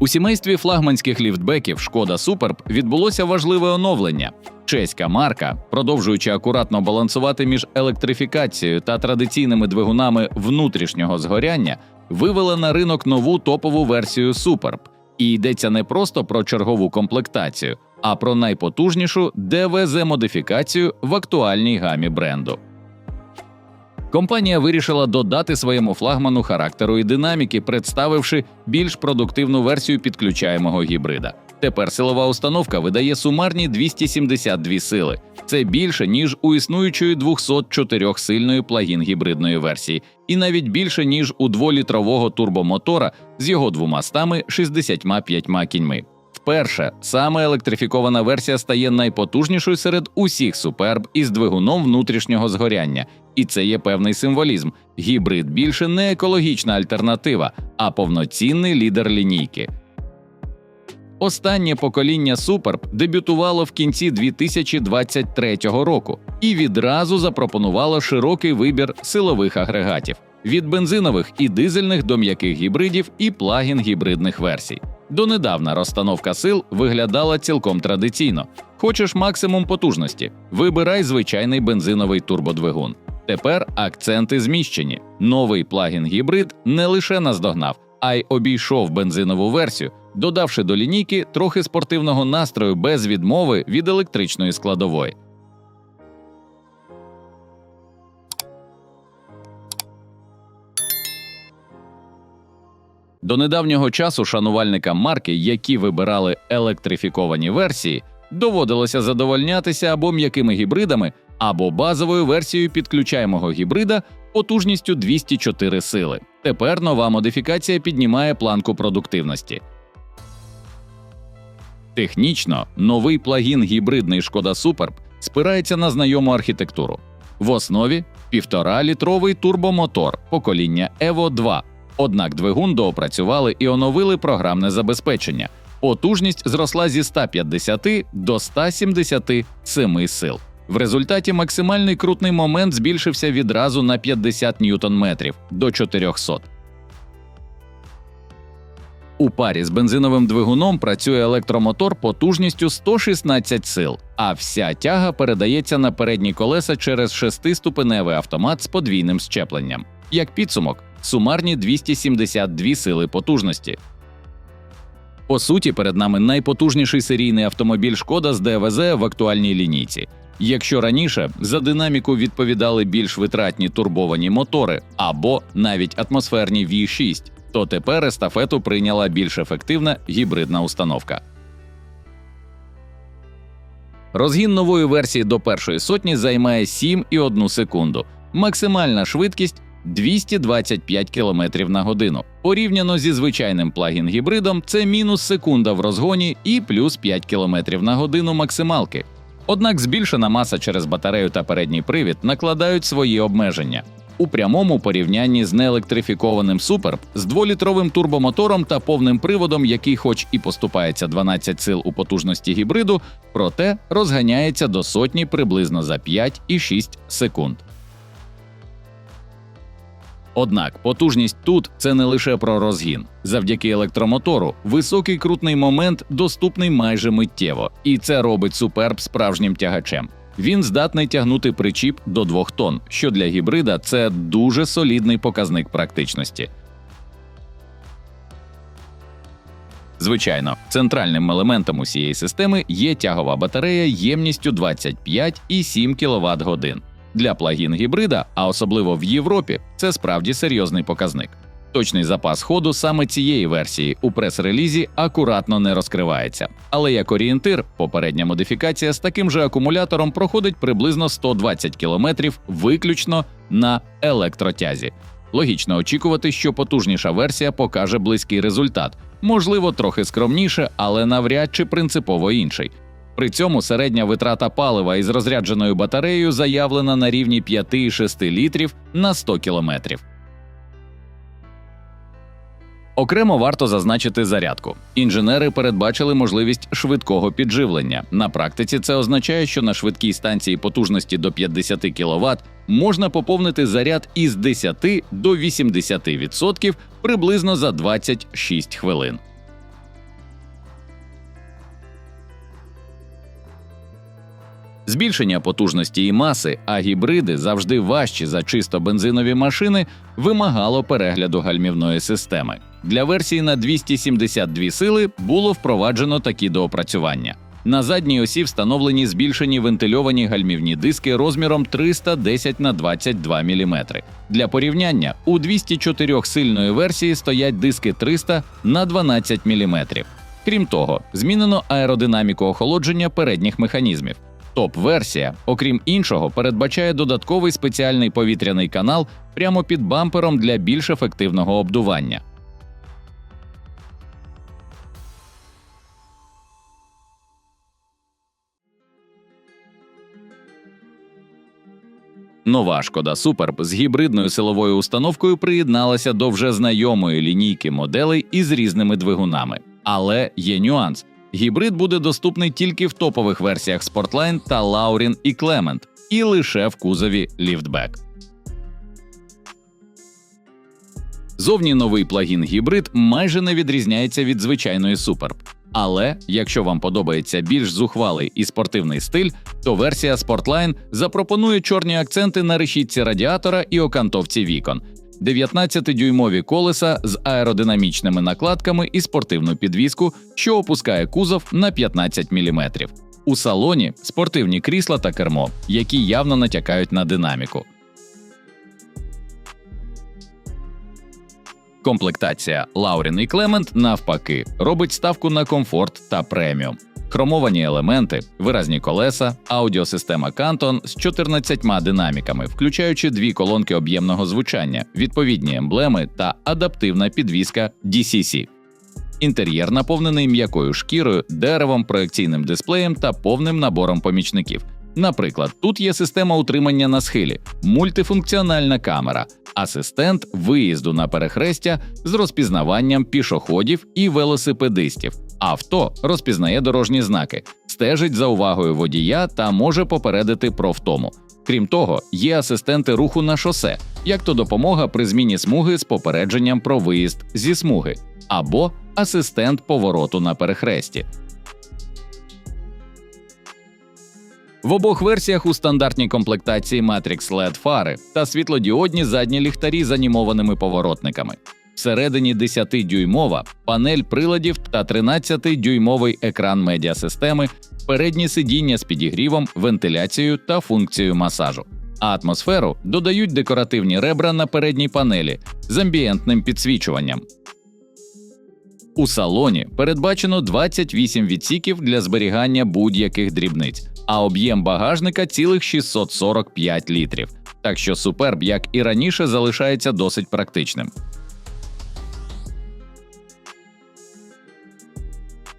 У сімействі флагманських ліфтбеків «Шкода Суперб» відбулося важливе оновлення. Чеська марка, продовжуючи акуратно балансувати між електрифікацією та традиційними двигунами внутрішнього згоряння, вивела на ринок нову топову версію Суперб. І йдеться не просто про чергову комплектацію, а про найпотужнішу ДВЗ-модифікацію в актуальній гамі бренду. Компанія вирішила додати своєму флагману характеру і динаміки, представивши більш продуктивну версію підключаємого гібрида. Тепер силова установка видає сумарні 272 сили. Це більше, ніж у існуючої 204-сильної плагін-гібридної версії, і навіть більше, ніж у 2-літрового турбомотора з його 265 кіньми. Вперше саме електрифікована версія стає найпотужнішою серед усіх Суперб із двигуном внутрішнього згоряння. І це є певний символізм. Гібрид більше не екологічна альтернатива, а повноцінний лідер лінійки. Останнє покоління Суперб дебютувало в кінці 2023 року і відразу запропонувало широкий вибір силових агрегатів – від бензинових і дизельних до м'яких гібридів і плагін-гібридних версій. Донедавна розстановка сил виглядала цілком традиційно. Хочеш максимум потужності – вибирай звичайний бензиновий турбодвигун. Тепер акценти зміщені. Новий плагін-гібрид не лише наздогнав, а й обійшов бензинову версію, додавши до лінійки трохи спортивного настрою без відмови від електричної складової. До недавнього часу шанувальникам марки, які вибирали електрифіковані версії, доводилося задовольнятися або м'якими гібридами, або базовою версією підключаємого гібрида потужністю 204 сили. Тепер нова модифікація піднімає планку продуктивності. Технічно, новий плагін-гібридний «Шкода Суперб» спирається на знайому архітектуру. В основі – 1,5-літровий турбомотор покоління Evo 2. Однак двигун доопрацювали і оновили програмне забезпечення. Потужність зросла зі 150 до 177 сил. В результаті максимальний крутний момент збільшився відразу на 50 ньютон-метрів – до 400. У парі з бензиновим двигуном працює електромотор потужністю 116 сил, а вся тяга передається на передні колеса через 6-ступеневий автомат з подвійним щепленням. Як підсумок, сумарні 272 сили потужності. По суті, перед нами найпотужніший серійний автомобіль «Шкода» з ДВЗ в актуальній лінійці. Якщо раніше за динаміку відповідали більш витратні турбовані мотори або навіть атмосферні V6, то тепер естафету прийняла більш ефективна гібридна установка. Розгін нової версії до першої сотні займає 7,1 секунду. Максимальна швидкість – 225 км на годину. Порівняно зі звичайним плагін-гібридом це мінус секунда в розгоні і плюс 5 км на годину максималки. Однак збільшена маса через батарею та передній привід накладають свої обмеження. У прямому порівнянні з неелектрифікованим Суперб з 2-літровим турбомотором та повним приводом, який хоч і поступається 12 сил у потужності гібриду, проте розганяється до сотні приблизно за 5,6 секунд. Однак потужність тут – це не лише про розгін. Завдяки електромотору високий крутний момент доступний майже миттєво, і це робить Суперб справжнім тягачем. Він здатний тягнути причіп до 2 тонн, що для гібрида – це дуже солідний показник практичності. Звичайно, центральним елементом усієї системи є тягова батарея ємністю 25,7 кВт-годин. Для плагін-гібрида, а особливо в Європі, це справді серйозний показник. Точний запас ходу саме цієї версії у прес-релізі акуратно не розкривається. Але як орієнтир, попередня модифікація з таким же акумулятором проходить приблизно 120 км виключно на електротязі. Логічно очікувати, що потужніша версія покаже близький результат. Можливо, трохи скромніше, але навряд чи принципово інший. При цьому середня витрата палива із розрядженою батареєю заявлена на рівні 5,6 літрів на 100 кілометрів. Окремо варто зазначити зарядку. Інженери передбачили можливість швидкого підживлення. На практиці це означає, що на швидкій станції потужності до 50 кВт можна поповнити заряд із 10 до 80% приблизно за 26 хвилин. Збільшення потужності і маси, а гібриди завжди важчі за чисто бензинові машини, вимагало перегляду гальмівної системи. Для версії на 272 сили було впроваджено такі доопрацювання. На задній осі встановлені збільшені вентильовані гальмівні диски розміром 310 на 22 мм. Для порівняння, у 204-сильної версії стоять диски 300 на 12 мм. Крім того, змінено аеродинаміку охолодження передніх механізмів. Топ-версія, окрім іншого, передбачає додатковий спеціальний повітряний канал прямо під бампером для більш ефективного обдування. Нова Шкода Суперб з гібридною силовою установкою приєдналася до вже знайомої лінійки моделей із різними двигунами. Але є нюанс. Гібрид буде доступний тільки в топових версіях Sportline та Laurin і Clement, і лише в кузові ліфтбек. Зовні новий плагін-гібрид майже не відрізняється від звичайної Superb. Але, якщо вам подобається більш зухвалий і спортивний стиль, то версія Sportline запропонує чорні акценти на решітці радіатора і окантовці вікон, 19-дюймові колеса з аеродинамічними накладками і спортивну підвіску, що опускає кузов на 15 мм. У салоні – спортивні крісла та кермо, які явно натякають на динаміку. Комплектація Laurin і Clement, навпаки, робить ставку на комфорт та преміум. Хромовані елементи, виразні колеса, аудіосистема Canton з 14 динаміками, включаючи 2 колонки об'ємного звучання, відповідні емблеми та адаптивна підвіска DCC. Інтер'єр наповнений м'якою шкірою, деревом, проекційним дисплеєм та повним набором помічників. Наприклад, тут є система утримання на схилі, мультифункціональна камера, асистент виїзду на перехрестя з розпізнаванням пішоходів і велосипедистів. Авто розпізнає дорожні знаки, стежить за увагою водія та може попередити про втому. Крім того, є асистенти руху на шосе, як то допомога при зміні смуги з попередженням про виїзд зі смуги, або асистент повороту на перехресті. В обох версіях у стандартній комплектації Matrix LED фари та світлодіодні задні ліхтарі з анімованими поворотниками. Всередині 10-дюймова панель приладів та 13-дюймовий екран медіасистеми, передні сидіння з підігрівом, вентиляцією та функцією масажу. А атмосферу додають декоративні ребра на передній панелі з амбієнтним підсвічуванням. У салоні передбачено 28 відсіків для зберігання будь-яких дрібниць, а об'єм багажника – цілих 645 літрів. Так що Superb, як і раніше, залишається досить практичним.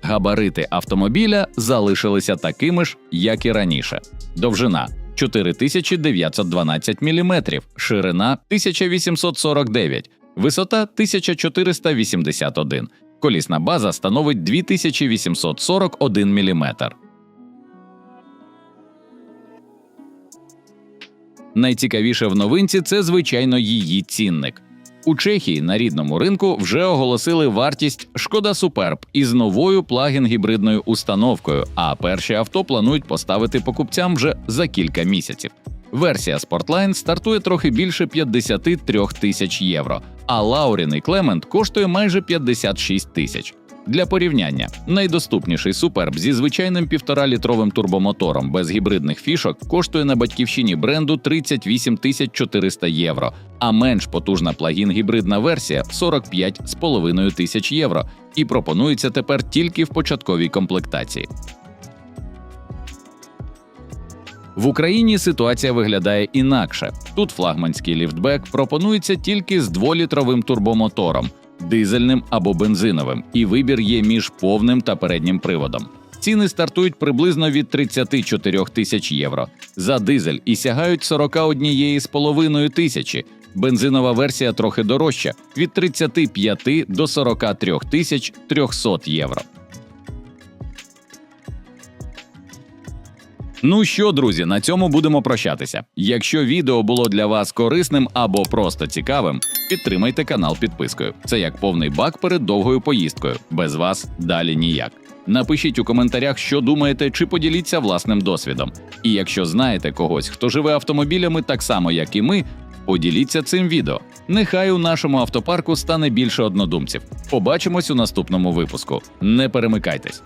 Габарити автомобіля залишилися такими ж, як і раніше. Довжина – 4912 мм, ширина – 1849, висота – 1481, колісна база становить 2841 мм. Найцікавіше в новинці – це, звичайно, її цінник. У Чехії на рідному ринку вже оголосили вартість Шкода Суперб із новою плагін-гібридною установкою, а перші авто планують поставити покупцям вже за кілька місяців. Версія Sportline стартує трохи більше 53 тисяч євро, а Laurin і Clement коштує майже 56 тисяч. Для порівняння, найдоступніший Суперб зі звичайним 1,5-літровим турбомотором без гібридних фішок коштує на батьківщині бренду 38 400 євро, а менш потужна плагін-гібридна версія – 45,5 тисяч євро і пропонується тепер тільки в початковій комплектації. В Україні ситуація виглядає інакше. Тут флагманський ліфтбек пропонується тільки з 2-літровим турбомотором, дизельним або бензиновим, і вибір є між повним та переднім приводом. Ціни стартують приблизно від 34 тисяч євро за дизель і сягають 41,5 тисячі. Бензинова версія трохи дорожча – від 35 до 43 тисяч 300 євро. Ну що, друзі, на цьому будемо прощатися. Якщо відео було для вас корисним або просто цікавим, підтримайте канал підпискою. Це як повний бак перед довгою поїздкою. Без вас далі ніяк. Напишіть у коментарях, що думаєте, чи поділіться власним досвідом. І якщо знаєте когось, хто живе автомобілями так само, як і ми, поділіться цим відео. Нехай у нашому автопарку стане більше однодумців. Побачимось у наступному випуску. Не перемикайтесь!